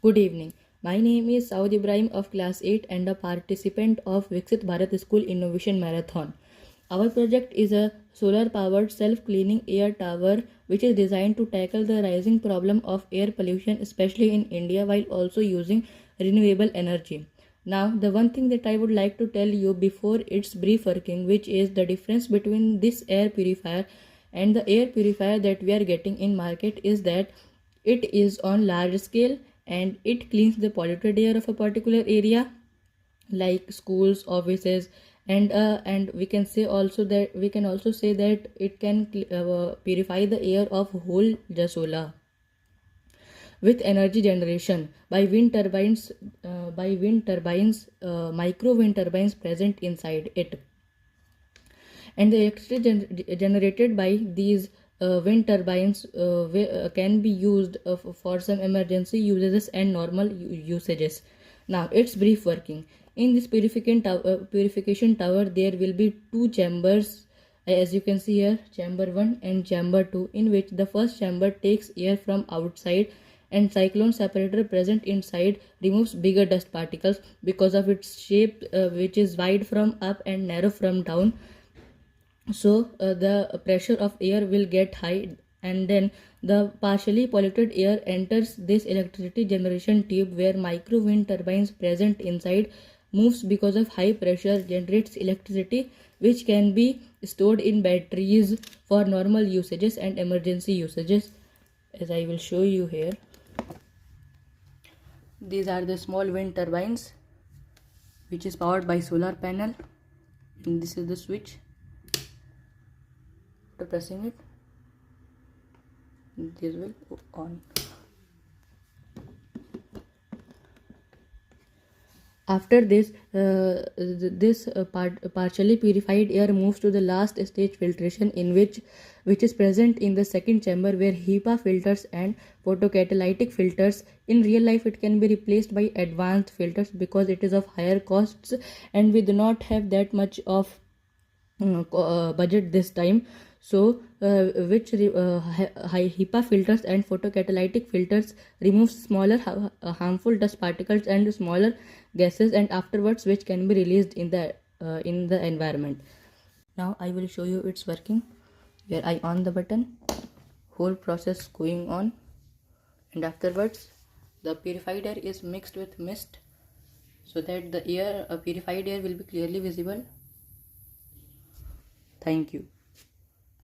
Good evening. My name is Saud Ibrahim of class 8 and a participant of Viksit Bharat School Innovation Marathon. Our project is a solar powered self cleaning air tower which is designed to tackle the rising problem of air pollution, especially in India, while also using renewable energy. Now, the one thing that I would like to tell you before its brief working, which is the difference between this air purifier and the air purifier that we are getting in market, is that it is on large scale and it cleans the polluted air of a particular area like schools, offices, and we can say also that we can also say that it can purify the air of whole Jasola with energy generation by wind turbines, micro wind turbines present inside it, and the electricity generated by these wind turbines can be used for some emergency usages and normal usages. Now its brief working. In this purification tower there will be two chambers, as you can see here, chamber 1 and chamber 2, in which the first chamber takes air from outside and cyclone separator present inside removes bigger dust particles because of its shape, which is wide from up and narrow from down. So the pressure of air will get high, and then the partially polluted air enters this electricity generation tube where micro wind turbines present inside moves because of high pressure, generates electricity which can be stored in batteries for normal usages and emergency usages, as I will show you here. These are the small wind turbines which is powered by solar panel, and this is the switch. After pressing it, this will on. After this, partially purified air moves to the last stage filtration, in which is present in the second chamber, where HEPA filters and photocatalytic filters. In real life, it can be replaced by advanced filters because it is of higher costs, and we do not have that much of budget this time. So HEPA filters and photocatalytic filters remove smaller harmful dust particles and smaller gases, and afterwards which can be released in the environment. Now I will show you its working. Where I on the button, whole process going on, and afterwards the purified air is mixed with mist so that the air purified air will be clearly visible. Thank you.